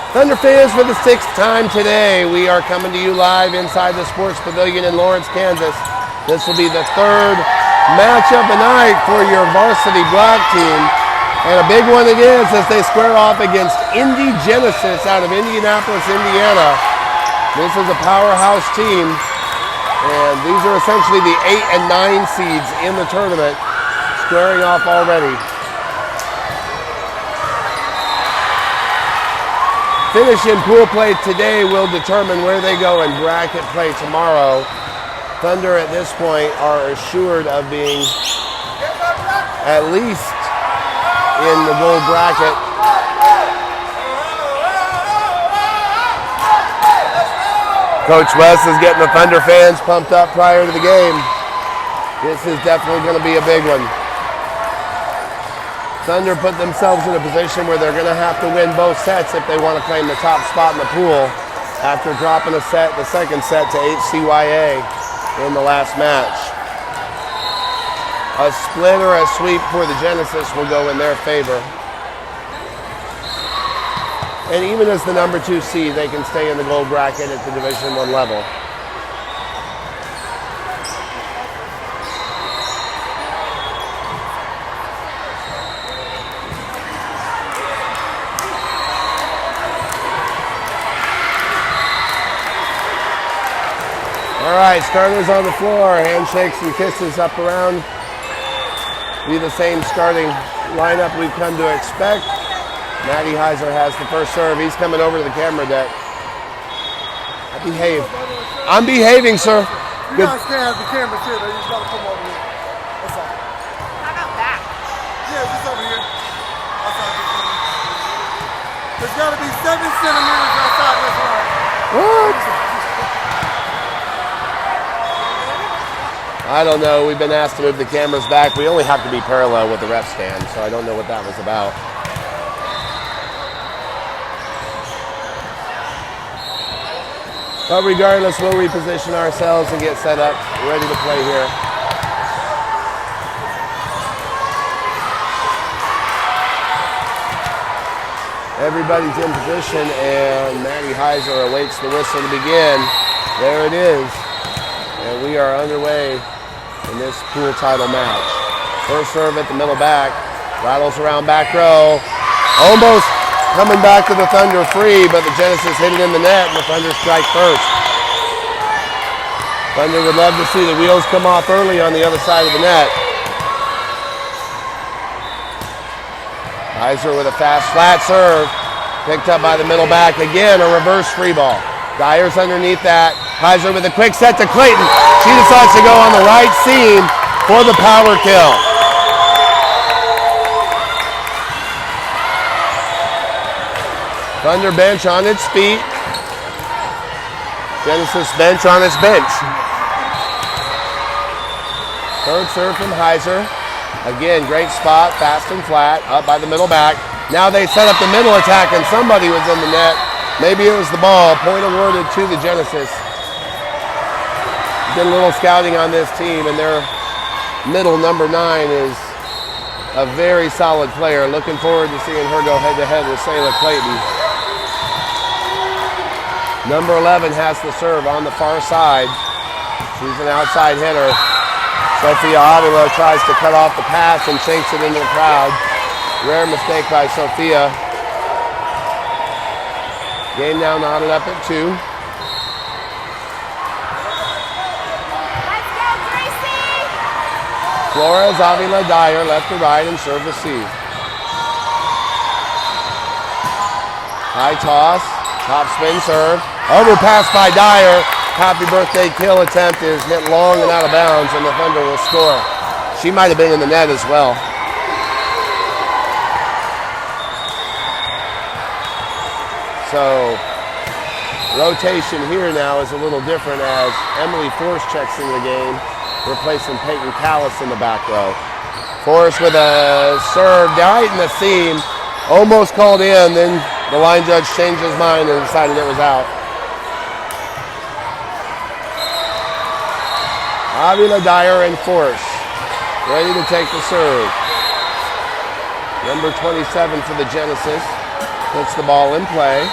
Thunder fans, for the 6th time today, we are coming to you live inside the Sports Pavilion in Lawrence, Kansas. This will be the 3rd matchup of the night for your varsity black team. And a big one it is as they square off against Indy Genesis out of Indianapolis, Indiana. This is a powerhouse team. And these are essentially the 8 and 9 seeds in the tournament, squaring off already. Finish in pool play today will determine where they go in bracket play tomorrow. Thunder at this point are assured of being at least in the gold bracket. Coach West is getting the Thunder fans pumped up prior to the game. This is definitely going to be a big one. Thunder put themselves in a position where they're going to have to win both sets if they want to claim the top spot in the pool after dropping the second set to HCYA in the last match. A split or a sweep for the Genesis will go in their favor. And even as the number 2 seed, they can stay in the gold bracket at the Division I level. All right, starters on the floor, handshakes and kisses up around. Be the same starting lineup we've come to expect. Matty Heiser has the first serve. He's coming over to the camera deck. I behave. I'm behaving, sir. You guys can't have the camera too, though. You just gotta come over here. That's all. How about that? Yeah, just over here. Outside this line. There's gotta be 7 centimeters outside this line. What? I don't know. We've been asked to move the cameras back. We only have to be parallel with the ref stand, so I don't know what that was about. But regardless, we'll reposition ourselves and get set up, ready to play here. Everybody's in position, and Matty Heiser awaits the whistle to begin. There it is. And we are underway in this pool title match. First serve at the middle back. Rattles around back row. Almost coming back to the Thunder free, but the Genesis hit it in the net, and the Thunder strike first. Thunder would love to see the wheels come off early on the other side of the net. Heiser with a fast flat serve. Picked up by the middle back. Again, a reverse free ball. Dyer's underneath that. Heiser with a quick set to Clayton. She decides to go on the right seam for the power kill. Thunder bench on its feet. Genesis bench on its bench. Third serve from Heiser. Again, great spot, fast and flat, up by the middle back. Now they set up the middle attack and somebody was in the net. Maybe it was the ball. Point awarded to the Genesis. Did a little scouting on this team, and their middle number 9 is a very solid player. Looking forward to seeing her go head-to-head with Sayla Clayton. Number 11 has the serve on the far side. She's an outside hitter. Sophia Avila tries to cut off the pass and shanks it into the crowd. Rare mistake by Sophia. Game now knotted up at 2. Let's go, Gracie! Flores, Avila, Dyer, left to right, and serve receive. High toss, top spin serve. Overpass by Dyer. Happy birthday kill attempt is hit long and out of bounds, and the Thunder will score. She might have been in the net as well. So, rotation here now is a little different as Emily Force checks in the game, replacing Peyton Callis in the back row. Force with a serve right in the seam, almost called in, then the line judge changed his mind and decided it was out. Avila, Dyer, and Force ready to take the serve. Number 27 for the Genesis puts the ball in play.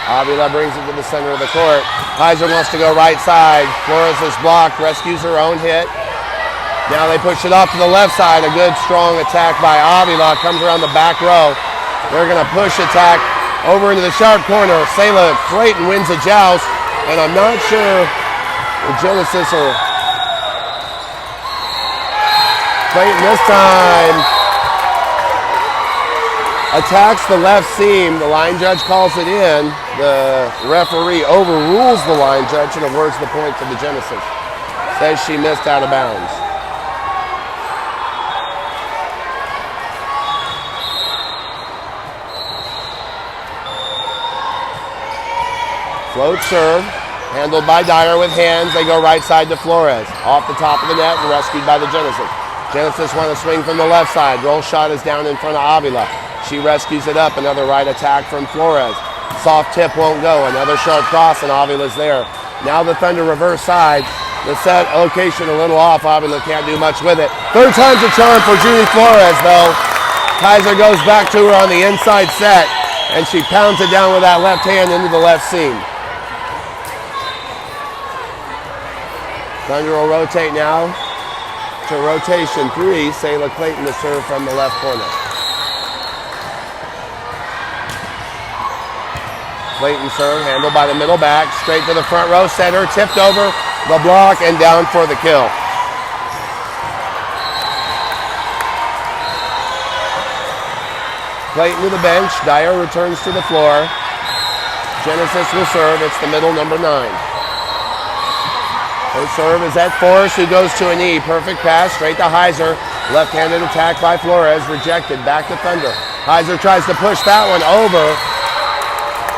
Avila brings it to the center of the court. Heiser wants to go right side. Flores is blocked, rescues her own hit. Now they push it off to the left side. A good, strong attack by Avila. Comes around the back row. They're going to push attack over into the sharp corner. Sayla Clayton wins a joust, and I'm not sure the Genesis or Clayton this time attacks the left seam. The line judge calls it in. The referee overrules the line judge and awards the point to the Genesis. Says she missed out of bounds. Float serve, handled by Dyer with hands. They go right side to Flores. Off the top of the net and rescued by the Genesis. Genesis want to swing from the left side. Roll shot is down in front of Avila. She rescues it up. Another right attack from Flores. Soft tip won't go. Another sharp cross and Avila's there. Now the Thunder reverse side. The set location a little off. Avila can't do much with it. Third time's a charm for Junie Flores though. Kaiser goes back to her on the inside set and she pounds it down with that left hand into the left seam. Thunder will rotate now to rotation 3. Sayla Clayton to serve from the left corner. Clayton serve, handled by the middle back, straight to the front row center, tipped over the block and down for the kill. Clayton to the bench, Dyer returns to the floor. Genesis will serve, it's the middle number 9. Her serve is at Forrest, who goes to a knee. Perfect pass, straight to Heiser. Left-handed attack by Flores, rejected. Back to Thunder. Heiser tries to push that one over.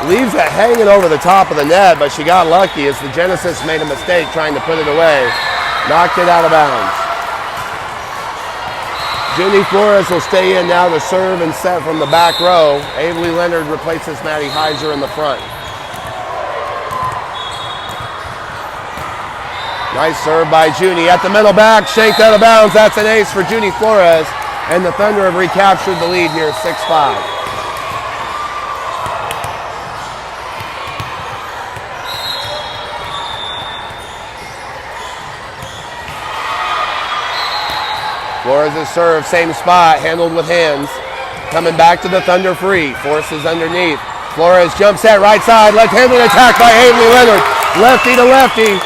Leaves it hanging over the top of the net, but she got lucky as the Genesis made a mistake trying to put it away. Knocked it out of bounds. Junie Flores will stay in now to serve and set from the back row. Avery Leonard replaces Maddie Heiser in the front. Nice serve by Junie at the middle back, shanked out of bounds. That's an ace for Junie Flores, and the Thunder have recaptured the lead here, 6-5. Flores' serve, same spot, handled with hands. Coming back to the Thunder free, forces underneath. Flores jumps at right side, left-handed attack by Avery Leonard. Lefty to lefty.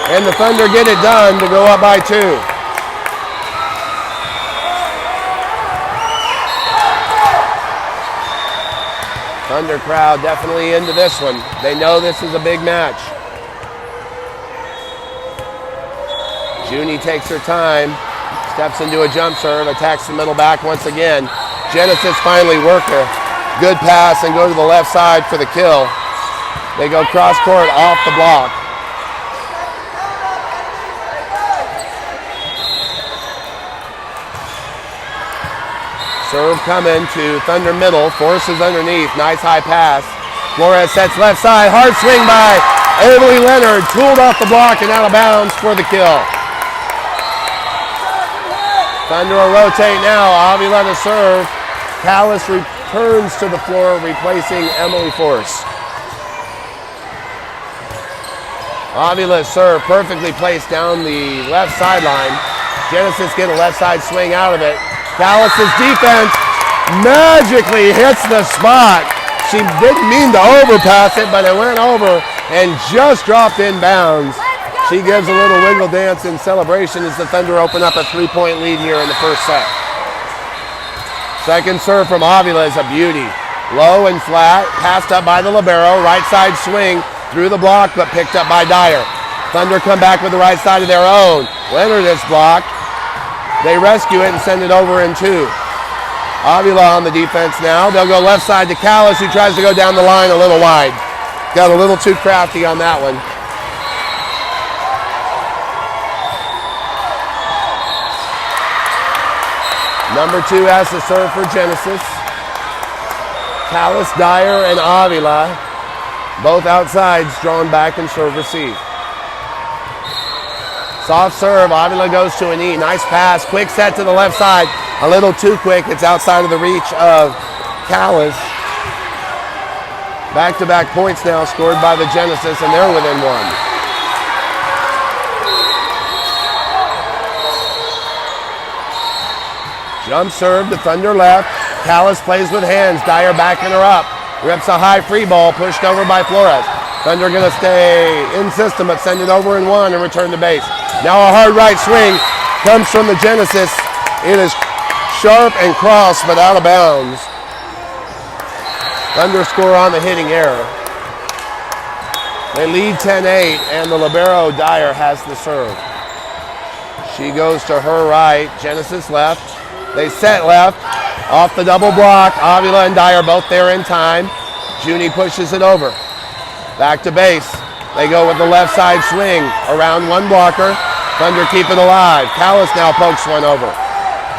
And the Thunder get it done to go up by 2. Thunder crowd definitely into this one. They know this is a big match. Junie takes her time, steps into a jump serve, attacks the middle back once again. Genesis finally work a good pass and go to the left side for the kill. They go cross court off the block. Serve coming to Thunder middle, forces underneath, nice high pass. Flores sets left side, hard swing by Avery Leonard, tooled off the block and out of bounds for the kill. Thunder will rotate now, Avila to serve. Callis returns to the floor, replacing Emily Force. Avila's serve perfectly placed down the left sideline. Genesis get a left side swing out of it. Callis' defense magically hits the spot. She didn't mean to overpass it, but it went over and just dropped in bounds. She gives a little wiggle dance in celebration as the Thunder open up a 3-point lead here in the first set. Second serve from Avila is a beauty. Low and flat, passed up by the libero, right side swing through the block, but picked up by Dyer. Thunder come back with the right side of their own. Leonard is blocked. They rescue it and send it over in 2. Avila on the defense now. They'll go left side to Callis, who tries to go down the line a little wide. Got a little too crafty on that one. Number 2 has to serve for Genesis. Callis, Dyer, and Avila, both outsides, drawn back and serve receive. Soft serve, Avila goes to a knee. Nice pass, quick set to the left side. A little too quick, it's outside of the reach of Callis. Back-to-back points now scored by the Genesis, and they're within one. Jump serve to Thunder left. Callis plays with hands. Dyer backing her up. Rips a high free ball pushed over by Flores. Thunder going to stay in system, but send it over in one and return to base. Now a hard right swing comes from the Genesis. It is sharp and cross, but out of bounds. Thunder score on the hitting error. They lead 10-8, and the libero Dyer has the serve. She goes to her right. Genesis left. They set left. Off the double block. Avila and Dyer both there in time. Junie pushes it over. Back to base. They go with the left side swing. Around one blocker. Thunder keep it alive. Callis now pokes one over.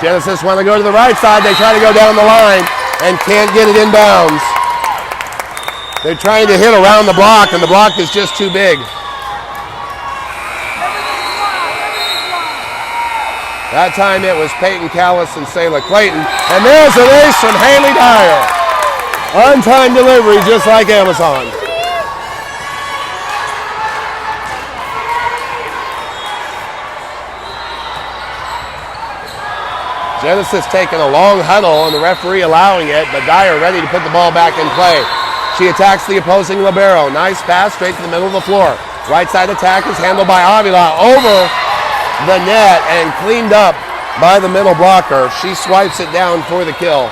Genesis want to go to the right side. They try to go down the line and can't get it inbounds. They're trying to hit around the block, and the block is just too big. That time it was Peyton Callis and Sayla Clayton. And there's an ace from Haley Dyer. On-time delivery, just like Amazon. Genesis taking a long huddle and the referee allowing it, but Dyer ready to put the ball back in play. She attacks the opposing libero. Nice pass straight to the middle of the floor. Right side attack is handled by Avila over the net and cleaned up by the middle blocker. She swipes it down for the kill.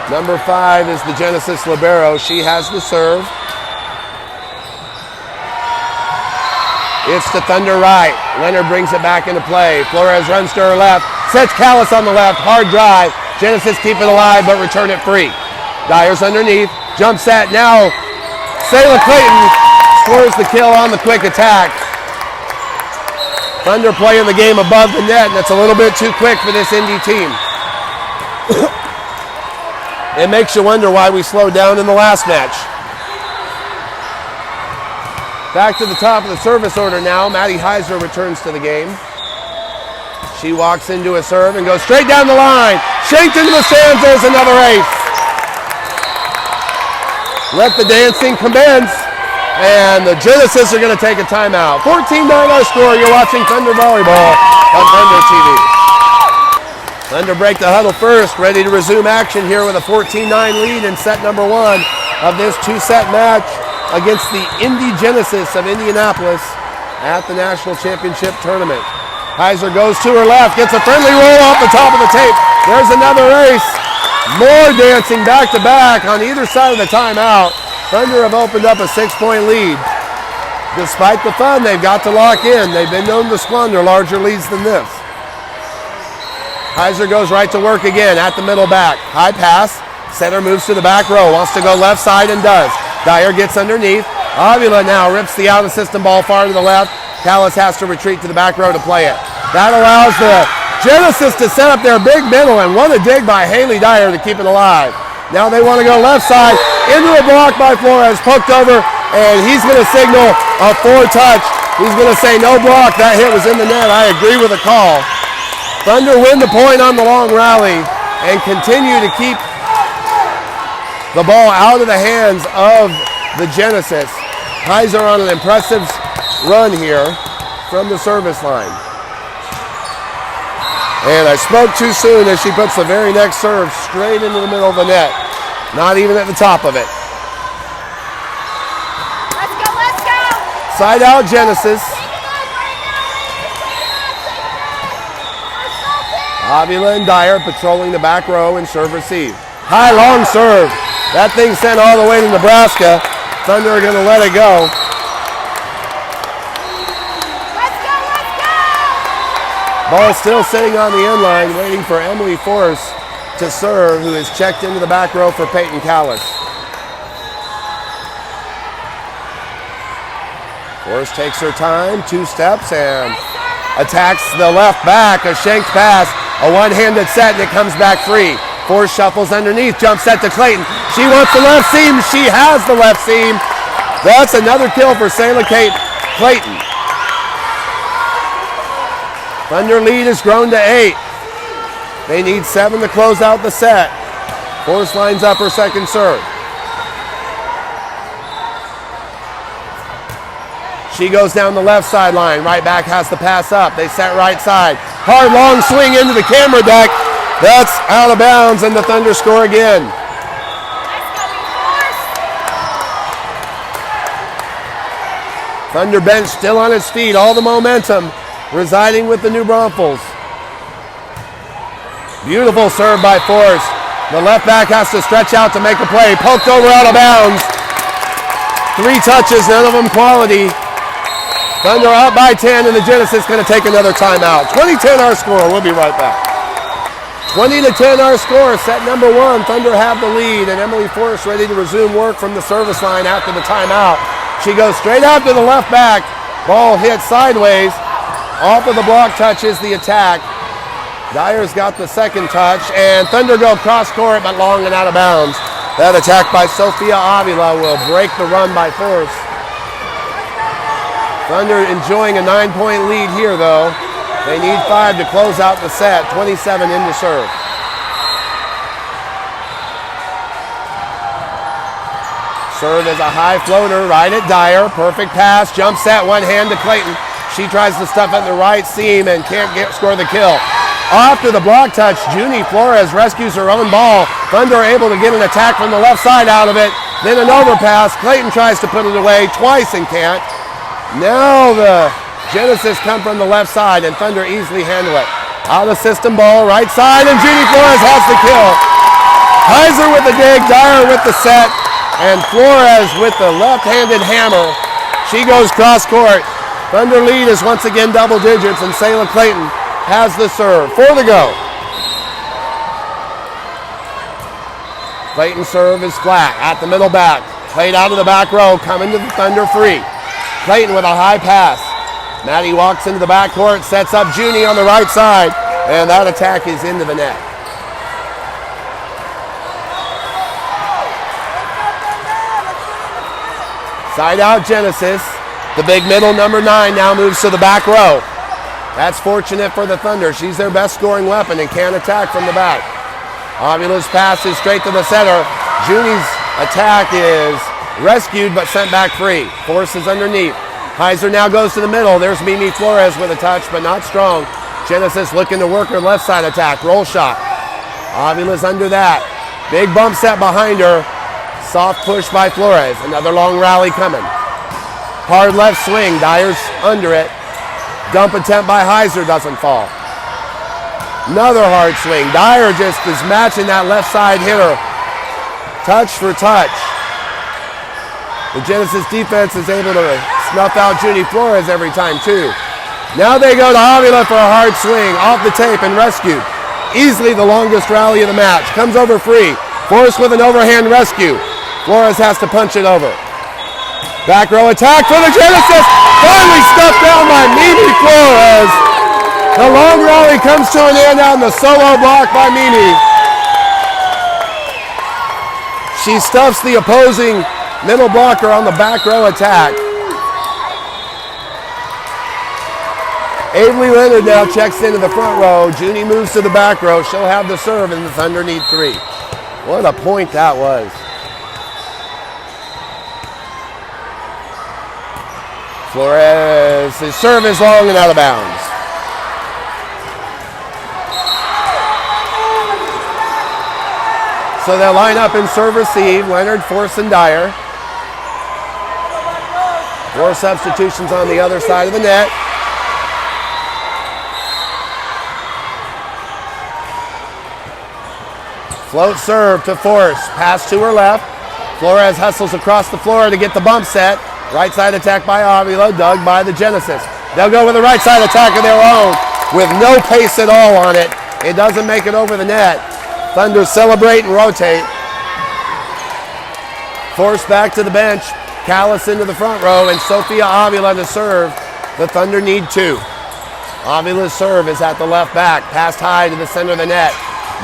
Number 5 is the Genesis libero. She has the serve. It's to Thunder right. Leonard brings it back into play. Flores runs to her left. Sets Callis on the left. Hard drive. Genesis keep it alive but return it free. Dyer's underneath. Jump set now. Sayla Clayton scores the kill on the quick attack. Thunder playing the game above the net, and it's a little bit too quick for this Indy team. It makes you wonder why we slowed down in the last match. Back to the top of the service order now. Maddie Heiser returns to the game. She walks into a serve and goes straight down the line. Shanked into the stands. There's another ace. Let the dancing commence. And the Genesis are going to take a timeout. 14-9 our score. You're watching Thunder Volleyball on Thunder TV. Thunder break the huddle first. Ready to resume action here with a 14-9 lead in set number 1 of this 2-set match against the Indy Genesis of Indianapolis at the National Championship Tournament. Heiser goes to her left, gets a friendly roll off the top of the tape. There's another ace. More dancing back to back on either side of the timeout. Thunder have opened up a 6-point lead. Despite the fun, they've got to lock in. They've been known to squander larger leads than this. Heiser goes right to work again at the middle back. High pass. Center moves to the back row. Wants to go left side and does. Dyer gets underneath. Avila now rips the out-of-system ball far to the left. Callis has to retreat to the back row to play it. That allows the Genesis to set up their big middle, and what a dig by Haley Dyer to keep it alive. Now they want to go left side into a block by Flores, poked over, and he's going to signal a 4-touch. He's going to say no block. That hit was in the net. I agree with the call. Thunder win the point on the long rally and continue to keep the ball out of the hands of the Genesis. Heiser on an impressive run here from the service line. And I spoke too soon as she puts the very next serve straight into the middle of the net. Not even at the top of it. Let's go, let's go! Side out Genesis. Avila and Dyer patrolling the back row and serve receive. High long serve. That thing sent all the way to Nebraska. Thunder are going to let it go. Let's go, let's go! Ball still sitting on the end line, waiting for Emily Force to serve, who is checked into the back row for Peyton Callis. Force takes her time, 2 steps, and attacks the left back. A shanked pass, a one-handed set, and it comes back free. Force shuffles underneath, jump set to Clayton. She wants the left seam. She has the left seam. That's another kill for Sayla Clayton. Thunder lead has grown to 8. They need 7 to close out the set. Force lines up her second serve. She goes down the left sideline. Right back has to pass up. They set right side. Hard long swing into the camera deck. That's out of bounds, and the Thunder score again. Thunder bench still on its feet. All the momentum residing with the New Braunfels. Beautiful serve by Force. The left back has to stretch out to make a play. Poked over out of bounds. 3 touches, none of them quality. Thunder up by 10, and the Genesis going to take another timeout. 20-10 our score. We'll be right back. 20-10 our score. Set number 1. Thunder have the lead, and Emily Force ready to resume work from the service line after the timeout. She goes straight out to the left back. Ball hits sideways. Off of the block touches the attack. Dyer's got the second touch, and Thunder go cross court, but long and out of bounds. That attack by Sophia Avila will break the run by Force. Thunder enjoying a 9-point lead here, though. They need 5 to close out the set. 27 in to serve. Serve is a high floater right at Dyer. Perfect pass. Jump set. One hand to Clayton. She tries to stuff it in the right seam and can't score the kill. After the block touch, Junie Flores rescues her own ball. Thunder able to get an attack from the left side out of it. Then an overpass. Clayton tries to put it away twice and can't. Now the Genesis come from the left side, and Thunder easily handle it. Out of system ball, right side, and Junie Flores has the kill. Heiser with the dig, Dyer with the set, and Flores with the left-handed hammer. She goes cross court. Thunder lead is once again double digits, and Sayla Clayton has the serve. 4 to go. Clayton's serve is flat at the middle back. Played out of the back row, coming to the Thunder free. Clayton with a high pass. Maddie walks into the backcourt, sets up Junie on the right side, and that attack is into the net. Side out Genesis. The big middle number 9 now moves to the back row. That's fortunate for the Thunder. She's their best scoring weapon and can attack from the back. Avila's pass is straight to the center. Junie's attack is rescued but sent back free. Force is underneath. Heiser now goes to the middle. There's Mimi Flores with a touch, but not strong. Genesis looking to work her left side attack. Roll shot. Avila's under that. Big bump set behind her. Soft push by Flores. Another long rally coming. Hard left swing. Dyer's under it. Dump attempt by Heiser doesn't fall. Another hard swing. Dyer just is matching that left side hitter. Touch for touch. The Genesis defense is able to snuff out Junie Flores every time, too. Now they go to Avila for a hard swing, off the tape and rescued. Easily the longest rally of the match. Comes over free. Force with an overhand rescue. Flores has to punch it over. Back row attack for the Genesis. Finally stuffed down by Mimi Flores. The long rally comes to an end on the solo block by Mimi. She stuffs the opposing middle blocker on the back row attack. Avery Leonard now checks into the front row. Junie moves to the back row. She'll have the serve, and the Thunder need 3. What a point that was. Flores, his serve is long and out of bounds. So they'll line up in serve receive. Leonard, Force, and Dyer. 4 substitutions on the other side of the net. Float serve to Force. Pass to her left. Flores hustles across the floor to get the bump set. Right side attack by Avila, dug by the Genesis. They'll go with a right side attack of their own with no pace at all on it. It doesn't make it over the net. Thunder celebrate and rotate. Force back to the bench. Callis into the front row, and Sophia Avila to serve. The Thunder need 2. Avila's serve is at the left back. Passed high to the center of the net.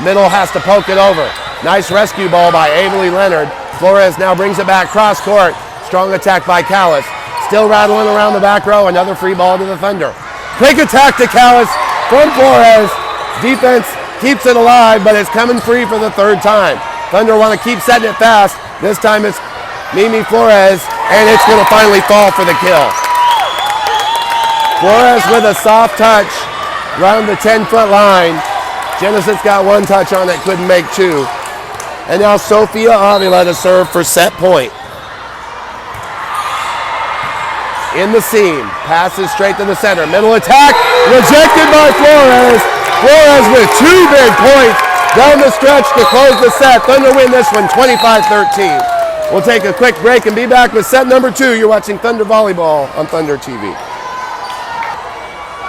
Middle has to poke it over. Nice rescue ball by Avery Leonard. Flores now brings it back cross court. Strong attack by Callis. Still rattling around the back row. Another free ball to the Thunder. Quick attack to Callis from Flores. Defense keeps it alive, but it's coming free for the 3rd time. Thunder want to keep setting it fast. This time it's Mimi Flores, and it's going to finally fall for the kill. Flores with a soft touch around the 10-foot line. Genesis got one touch on it, couldn't make two. And now Sofia Avila to serve for set point. In the seam, passes straight to the center. Middle attack, rejected by Flores. Flores with two big points down the stretch to close the set. Thunder win this one 25-13. We'll take a quick break and be back with set number 2. You're watching Thunder Volleyball on Thunder TV.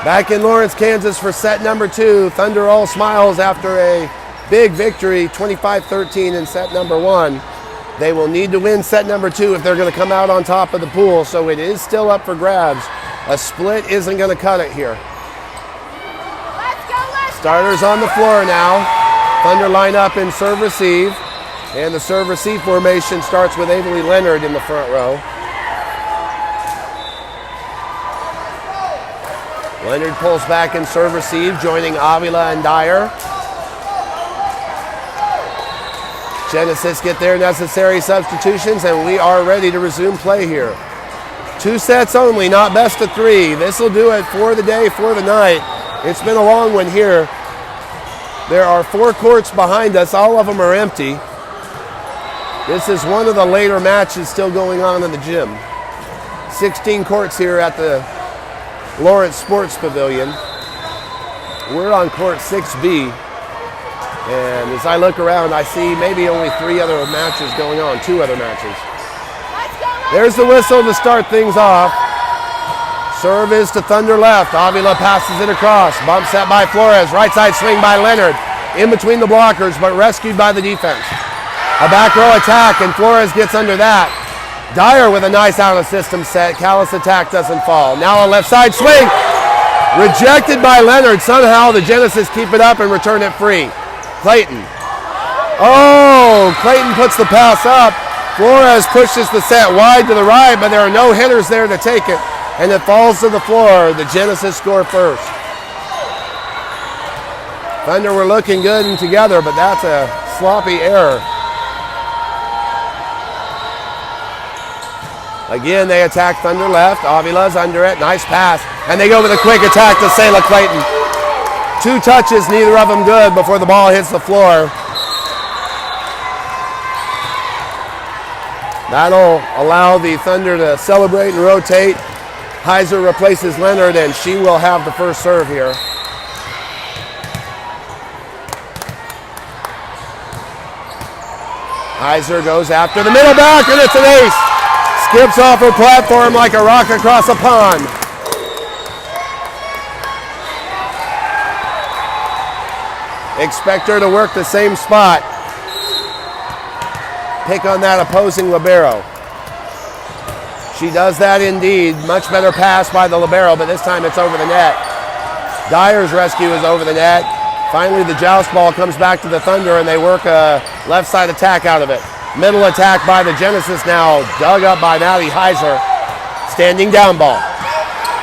Back in Lawrence, Kansas for set number 2. Thunder all smiles after a big victory, 25-13 in set number 1. They will need to win set number 2 if they're going to come out on top of the pool, so it is still up for grabs. A split isn't going to cut it here. Starters on the floor now. Thunder line up in serve-receive, and the serve-receive formation starts with Avery Leonard in the front row. Leonard pulls back in serve-receive, joining Avila and Dyer. Genesis get their necessary substitutions, and we are ready to resume play here. 2 sets only, not best of 3. This will do it for the day, for the night. It's been a long one here. There are 4 courts behind us. All of them are empty. This is one of the later matches still going on in the gym. 16 courts here at the Lawrence Sports Pavilion. We're on court 6B. And as I look around, I see maybe only 3 other matches going on, 2 other matches. There's the whistle to start things off. Serve is to Thunder left. Avila passes it across. Bump set by Flores. Right side swing by Leonard. In between the blockers, but rescued by the defense. A back row attack, and Flores gets under that. Dyer with a nice out-of-system set. Callis attack doesn't fall. Now a left side swing. Rejected by Leonard. Somehow the Genesis keep it up and return it free. Clayton. Oh, Clayton puts the pass up. Flores pushes the set wide to the right, but there are no hitters there to take it, and it falls to the floor. The Genesis score first. Thunder were looking good and together, but that's a sloppy error. Again, they attack Thunder left. Avila's under it. Nice pass. And they go with a quick attack to Selah Clayton. 2 touches, neither of them good before the ball hits the floor. That'll allow the Thunder to celebrate and rotate. Heiser replaces Leonard, and she will have the first serve here. Heiser goes after the middle back, and it's an ace. Skips off her platform like a rock across a pond. Expect her to work the same spot. Pick on that opposing libero. She does that indeed. Much better pass by the libero, but this time it's over the net. Dyer's rescue is over the net. Finally, the joust ball comes back to the Thunder, and they work a left side attack out of it. Middle attack by the Genesis now, dug up by Maddie Heiser. Standing down ball.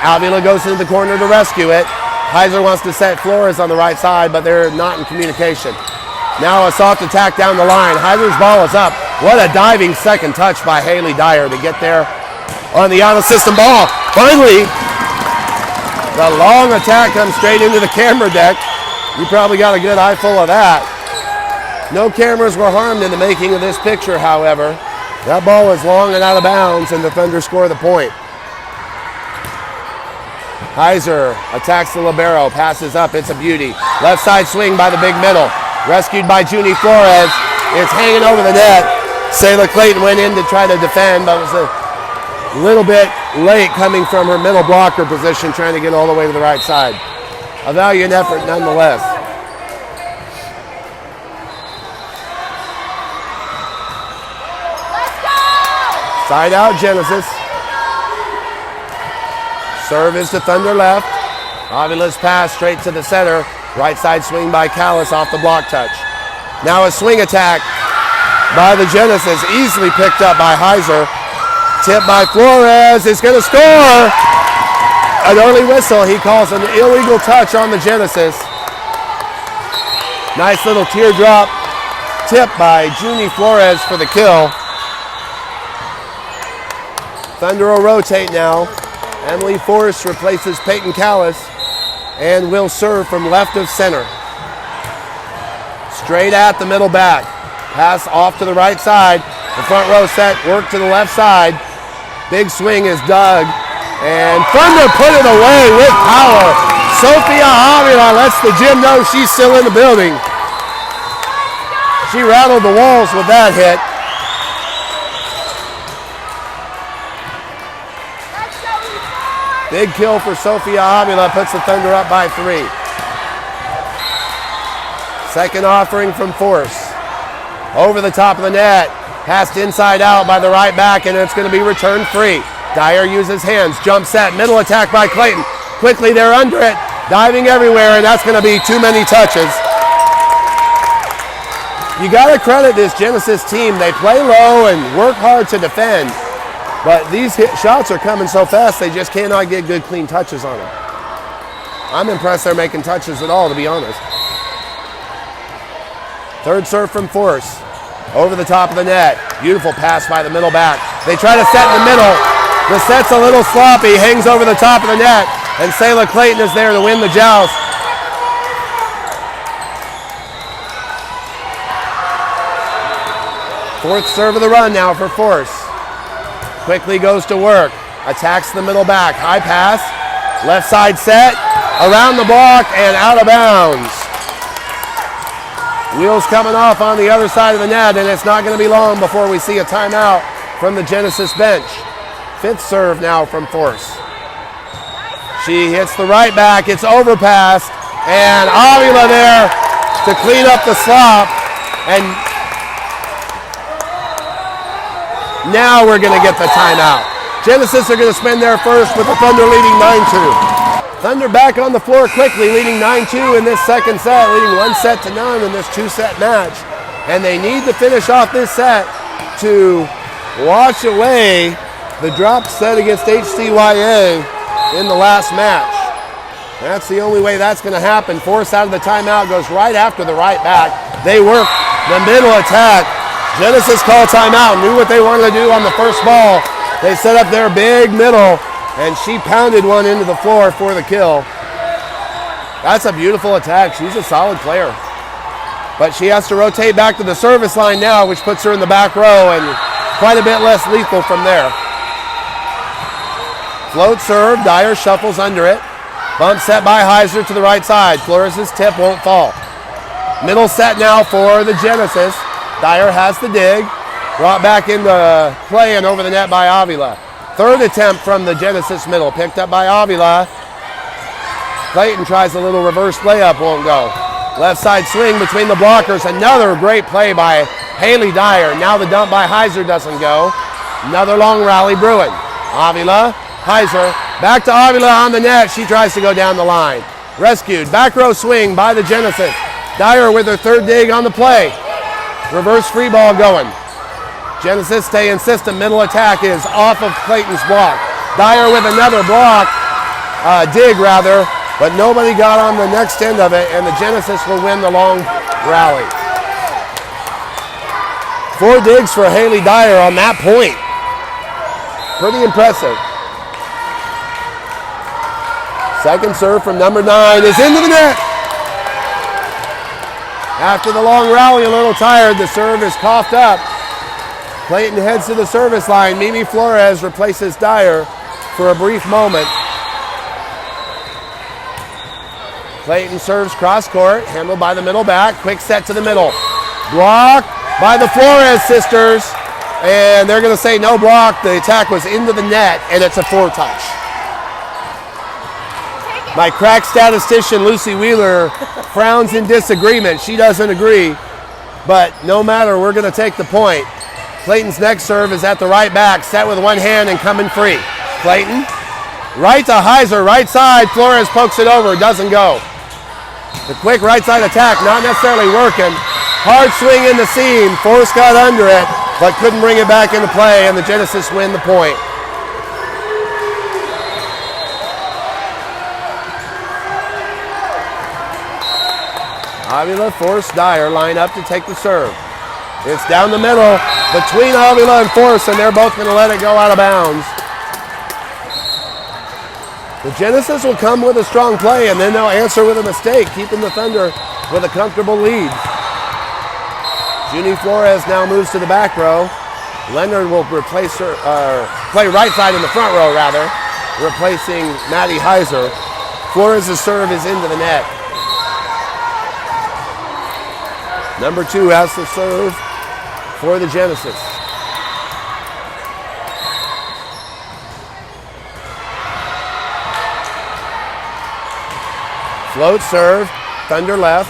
Avila goes into the corner to rescue it. Heiser wants to set Flores on the right side, but they're not in communication. Now a soft attack down the line. Heiser's ball is up. What a diving second touch by Haley Dyer to get there on the out-of-system ball. Finally, the long attack comes straight into the camera deck. You probably got a good eyeful of that. No cameras were harmed in the making of this picture, however. That ball was long and out of bounds, and the Thunder score the point. Heiser attacks the libero, passes up, it's a beauty. Left side swing by the big middle. Rescued by Junie Flores. It's hanging over the net. Selah Clayton went in to try to defend, but was a little bit late coming from her middle blocker position, trying to get all the way to the right side. A valiant effort nonetheless. Let's go! Side out Genesis. Serve is to Thunder left. Avila's pass straight to the center. Right side swing by Callis off the block touch. Now a swing attack by the Genesis, easily picked up by Heiser. Tip by Flores, is going to score. An early whistle, he calls an illegal touch on the Genesis. Nice little teardrop tip by Junie Flores for the kill. Thunder will rotate now. Emily Forrest replaces Peyton Callis and will serve from left of center. Straight at the middle back. Pass off to the right side. The front row set, work to the left side. Big swing is dug. And Thunder put it away with power. Sophia Avila lets the gym know she's still in the building. She rattled the walls with that hit. Big kill for Sophia Avila, puts the Thunder up by 3. Second offering from Force. Over the top of the net. Passed inside out by the right back, and it's going to be returned free. Dyer uses hands. Jump set. Middle attack by Clayton. Quickly, they're under it. Diving everywhere, and that's going to be too many touches. You got to credit this Genesis team. They play low and work hard to defend. But these shots are coming so fast, they just cannot get good, clean touches on them. I'm impressed they're making touches at all, to be honest. Third serve from Force. Over the top of the net. Beautiful pass by the middle back. They try to set in the middle. The set's a little sloppy. Hangs over the top of the net. And Sayla Clayton is there to win the joust. Fourth serve of the run now for Force. Quickly goes to work. Attacks the middle back. High pass. Left side set. Around the block and out of bounds. Wheels coming off on the other side of the net, and it's not going to be long before we see a timeout from the Genesis bench. Fifth serve now from Force. She hits the right back. It's overpassed, and Avila there to clean up the slop. And now we're going to get the timeout. Genesis are going to spend their first with the Thunder leading 9-2. Thunder back on the floor quickly, leading 9-2 in this second set, leading 1-0 in this 2-set match. And they need to finish off this set to wash away the drop set against HCYA in the last match. That's the only way that's going to happen. Force out of the timeout, goes right after the right back. They work the middle attack. Genesis called timeout, knew what they wanted to do on the first ball. They set up their big middle, and she pounded one into the floor for the kill. That's a beautiful attack. She's a solid player. But she has to rotate back to the service line now, which puts her in the back row and quite a bit less lethal from there. Float serve, Dyer shuffles under it. Bump set by Heiser to the right side. Flores' tip won't fall. Middle set now for the Genesis. Dyer has the dig. Brought back into play and over the net by Avila. Third attempt from the Genesis middle, picked up by Avila. Clayton tries a little reverse layup, won't go. Left side swing between the blockers. Another great play by Haley Dyer. Now the dump by Heiser doesn't go. Another long rally brewing. Avila, Heiser, back to Avila on the net. She tries to go down the line. Rescued, back row swing by the Genesis. Dyer with her third dig on the play. Reverse free ball going. Genesis stay insistent. Middle attack is off of Clayton's block. Dyer with another block, dig rather, but nobody got on the next end of it, and the Genesis will win the long rally. 4 digs for Haley Dyer on that point. Pretty impressive. Second serve from number 9 is into the net. After the long rally, a little tired, the serve is coughed up. Clayton heads to the service line. Mimi Flores replaces Dyer for a brief moment. Clayton serves cross court, handled by the middle back. Quick set to the middle. Blocked by the Flores sisters. And they're going to say no block. The attack was into the net, and it's a 4-touch. My crack statistician, Lucy Wheeler, frowns in disagreement. She doesn't agree. But no matter, we're going to take the point. Clayton's next serve is at the right back, set with one hand and coming free. Clayton, right to Heiser, right side. Flores pokes it over, doesn't go. The quick right side attack, not necessarily working. Hard swing in the seam. Force got under it, but couldn't bring it back into play, and the Genesis win the point. Avila, Force, Dyer line up to take the serve. It's down the middle between Avila and Force, and they're both going to let it go out of bounds. The Genesis will come with a strong play, and then they'll answer with a mistake, keeping the Thunder with a comfortable lead. Junie Flores now moves to the back row. Leonard will replace her, play right side in the front row, rather, replacing Maddie Heiser. Flores' serve is into the net. Number 2 has to serve for the Genesis. Float serve, Thunder left.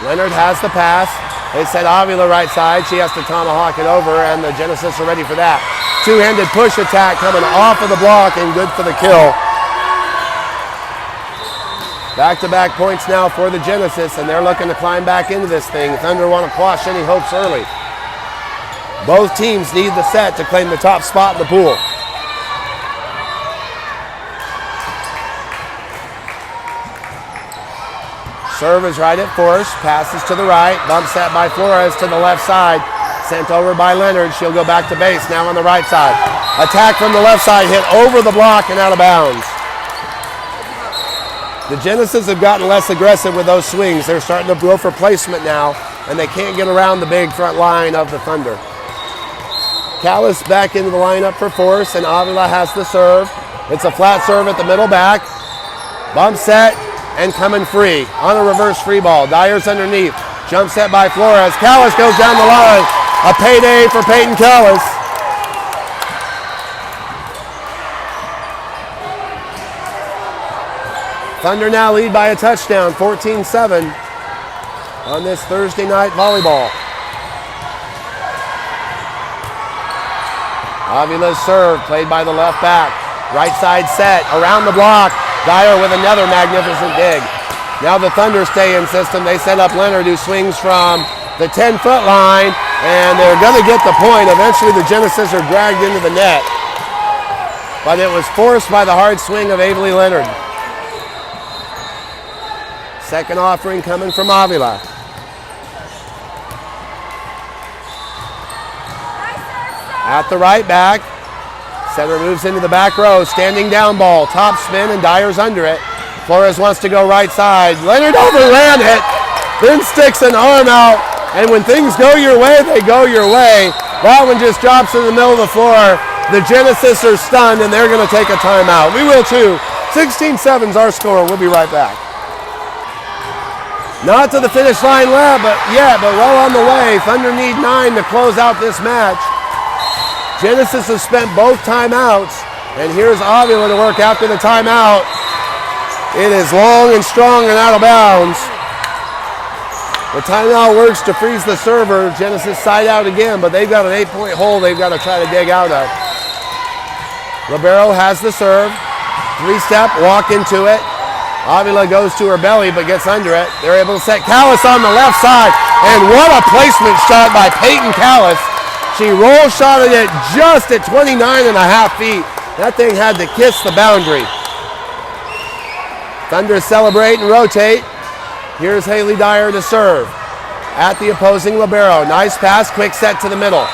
Leonard has the pass. They set Avila right side. She has to tomahawk it over, and the Genesis are ready for that. Two-handed push attack coming off of the block and good for the kill. Back-to-back points now for the Genesis, and they're looking to climb back into this thing. Thunder want to quash any hopes early. Both teams need the set to claim the top spot in the pool. Serve is right at Force, passes to the right, bump set by Flores to the left side, sent over by Leonard. She'll go back to base, now on the right side. Attack from the left side, hit over the block and out of bounds. The Genesis have gotten less aggressive with those swings. They're starting to go for placement now, and they can't get around the big front line of the Thunder. Callis back into the lineup for Force, and Avila has the serve. It's a flat serve at the middle back. Bump set, and coming free on a reverse free ball. Dyer's underneath. Jump set by Flores. Callis goes down the line. A payday for Peyton Callis. Thunder now lead by a touchdown, 14-7 on this Thursday night volleyball. Avila's serve played by the left back. Right side set around the block. Dyer with another magnificent dig. Now the Thunder stay in system. They set up Leonard, who swings from the 10-foot line, and they're going to get the point. Eventually the Genesis are dragged into the net, but it was forced by the hard swing of Avery Leonard. Second offering coming from Avila. At the right back. Center moves into the back row. Standing down ball. Top spin, and Dyer's under it. Flores wants to go right side. Leonard overran it. Then sticks an arm out. And when things go your way, they go your way. That one just drops in the middle of the floor. The Genesis are stunned, and they're going to take a timeout. We will too. 16-7's our score. We'll be right back. Not to the finish line but well on the way. Thunder need 9 to close out this match. Genesis has spent both timeouts, and here's Avila to work after the timeout. It is long and strong and out of bounds. The timeout works to freeze the server. Genesis side out again, but they've got an 8-point hole they've got to try to dig out of. Libero has the serve. 3-step, walk into it. Avila goes to her belly but gets under it. They're able to set Callis on the left side, and what a placement shot by Peyton Callis. She roll shotted it just at 29.5 feet. That thing had to kiss the boundary. Thunder celebrate and rotate. Here's Haley Dyer to serve at the opposing libero. Nice pass, quick set to the middle.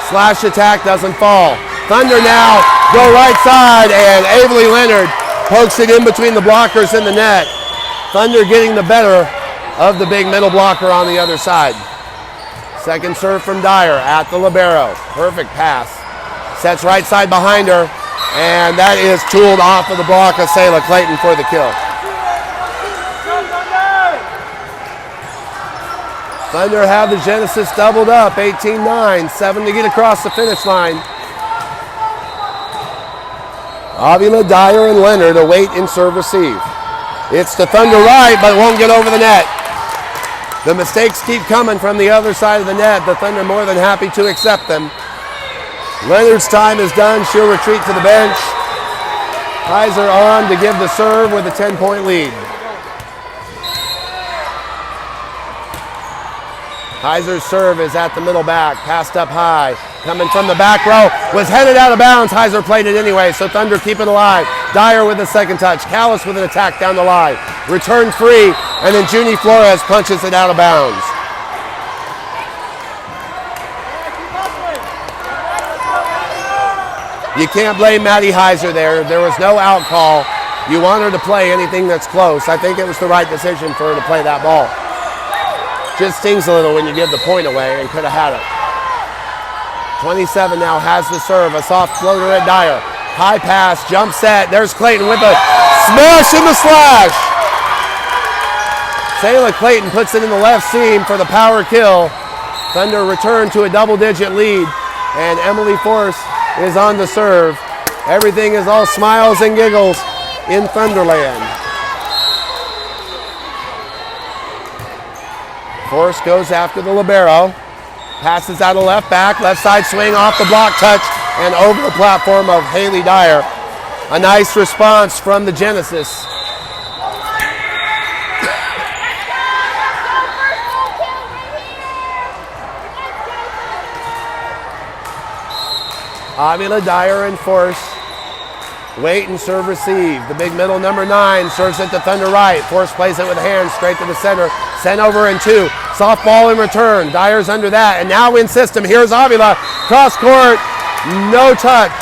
Slash attack doesn't fall. Thunder now go right side, and Avery Leonard pokes it in between the blockers in the net. Thunder getting the better of the big middle blocker on the other side. Second serve from Dyer at the libero. Perfect pass. Sets right side behind her, and that is tooled off of the block of Sayla Clayton for the kill. Thunder have the Genesis doubled up, 18-9, 7 to get across the finish line. Avila, Dyer, and Leonard await in serve receive. It's to Thunder right, but it won't get over the net. The mistakes keep coming from the other side of the net. The Thunder more than happy to accept them. Leonard's time is done. She'll retreat to the bench. Heiser on to give the serve with a 10-point lead. Heiser's serve is at the middle back, passed up high. Coming from the back row, was headed out of bounds. Heiser played it anyway, so Thunder keep it alive. Dyer with the second touch. Callis with an attack down the line. Return free, and then Junie Flores punches it out of bounds. You can't blame Maddie Heiser there. There was no out call. You want her to play anything that's close. I think it was the right decision for her to play that ball. Just stings a little when you give the point away, and could have had it. 27 now has the serve. A soft floater at Dyer. High pass, jump set. There's Clayton with a smash in the slash. Sayla Clayton puts it in the left seam for the power kill. Thunder return to a double-digit lead, and Emily Force is on the serve. Everything is all smiles and giggles in Thunderland. Force goes after the libero. Passes out of left back. Left side swing off the block touch and over the platform of Haley Dyer. A nice response from the Genesis. Avila, Dyer, and Force wait and serve receive. The big middle number 9 serves it to Thunder right. Force plays it with hands straight to the center. Sent over in 2. Soft ball in return. Dyer's under that. And now in system. Here's Avila. Cross court. No touch.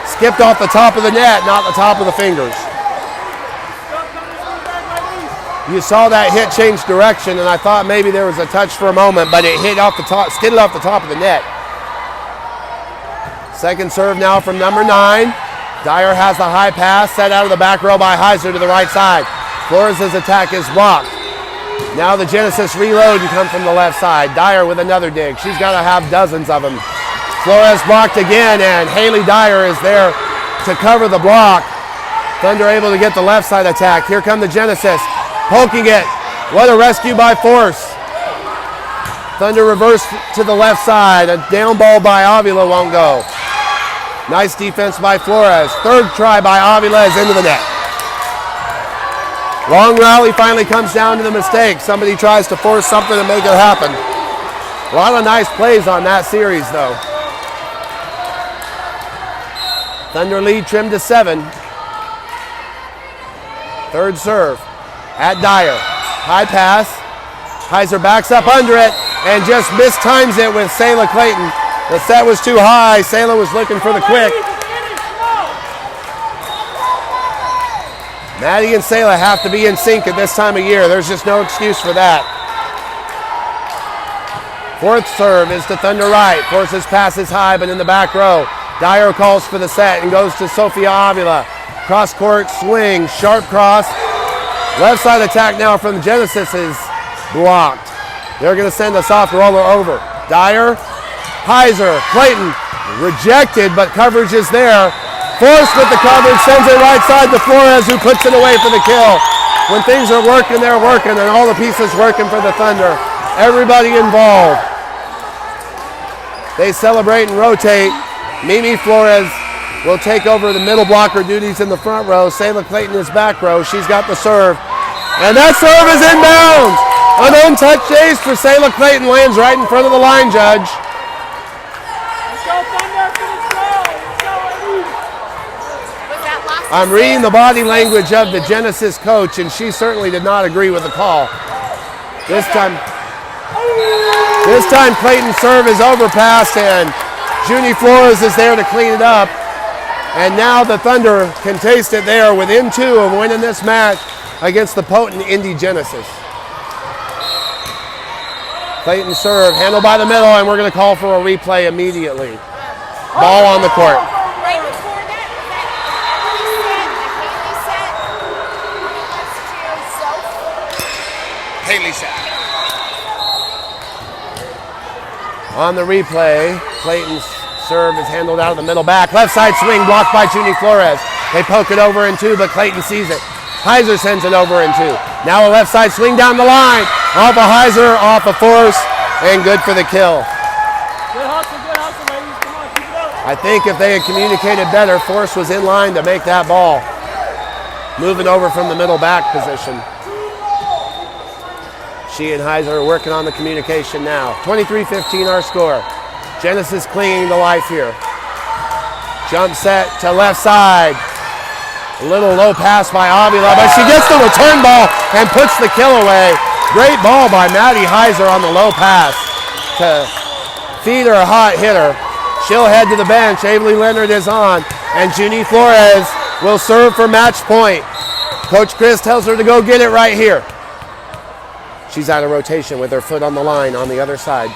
Skipped off the top of the net, not the top of the fingers. You saw that hit change direction, and I thought maybe there was a touch for a moment, but it hit off the top, skidded off the top of the net. Second serve now from number 9. Dyer has the high pass, set out of the back row by Heiser to the right side. Flores' attack is blocked. Now the Genesis reload and come from the left side. Dyer with another dig. She's got to have dozens of them. Flores blocked again, and Haley Dyer is there to cover the block. Thunder able to get the left side attack. Here come the Genesis, poking it. What a rescue by Force. Thunder reversed to the left side. A down ball by Avila won't go. Nice defense by Flores. Third try by Avila is into the net. Long rally finally comes down to the mistake. Somebody tries to force something and make it happen. A lot of nice plays on that series, though. Thunder lead trimmed to 7. Third serve at Dyer. High pass. Heiser backs up under it and just mistimes it with Sayla Clayton. The set was too high. Sayla was looking for the quick. Maddie and Sayla have to be in sync at this time of year. There's just no excuse for that. Fourth serve is to Thunder right. Forces passes high, but in the back row. Dyer calls for the set and goes to Sophia Avila. Cross court swing, sharp cross. Left side attack now from the Genesis is blocked. They're going to send a soft roller over. Dyer, Heiser, Clayton rejected, but coverage is there. Force with the coverage, sends it right side to Flores, who puts it away for the kill. When things are working, they're working, and all the pieces working for the Thunder. Everybody involved. They celebrate and rotate. Mimi Flores will take over the middle blocker duties in the front row. Sayla Clayton is back row. She's got the serve. And that serve is inbounds. An untouched ace for Sayla Clayton lands right in front of the line judge. I'm reading the body language of the Genesis coach, and she certainly did not agree with the call. This time Clayton's serve is overpassed, and Junie Flores is there to clean it up. And now the Thunder can taste it there within 2 of winning this match against the potent Indy Genesis. Clayton serve, handled by the middle, and we're going to call for a replay immediately. Ball on the court. Haley set. On the replay, Clayton's serve is handled out of the middle back. Left side swing blocked by Junie Flores. They poke it over in 2, but Clayton sees it. Heiser sends it over in 2. Now a left side swing down the line. Off of Heiser, off of Force, and good for the kill. Good hustle, ladies. Come on, keep it up. I think if they had communicated better, Force was in line to make that ball. Moving over from the middle back position. She and Heiser are working on the communication now. 23-15 our score. Genesis clinging to life here. Jump set to left side. A little low pass by Avila, but she gets the return ball and puts the kill away. Great ball by Maddie Heiser on the low pass to feed her hot hitter. She'll head to the bench. Avery Leonard is on. And Junie Flores will serve for match point. Coach Chris tells her to go get it right here. She's out of rotation with her foot on the line on the other side.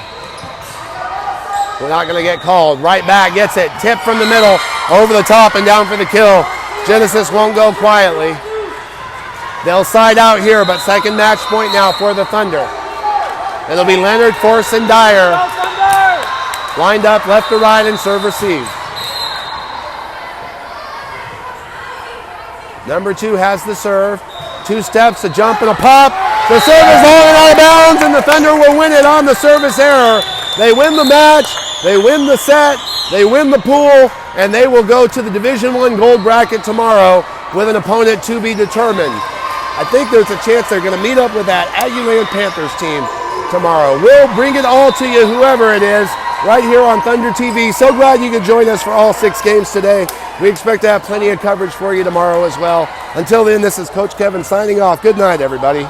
We're not going to get called. Right back, gets it. Tip from the middle, over the top and down for the kill. Genesis won't go quietly. They'll side out here, but second match point now for the Thunder. It'll be Leonard, Force, and Dyer. Lined up left to right and serve receive. Number 2 has the serve. 2 steps, a jump, and a pop. The serve is long and out of bounds, and the Thunder will win it on the service error. They win the match, they win the set, they win the pool, and they will go to the Division I gold bracket tomorrow with an opponent to be determined. I think there's a chance they're going to meet up with that Aggieland Panthers team tomorrow. We'll bring it all to you, whoever it is, right here on Thunder TV. So glad you could join us for all 6 games today. We expect to have plenty of coverage for you tomorrow as well. Until then, this is Coach Kevin signing off. Good night, everybody.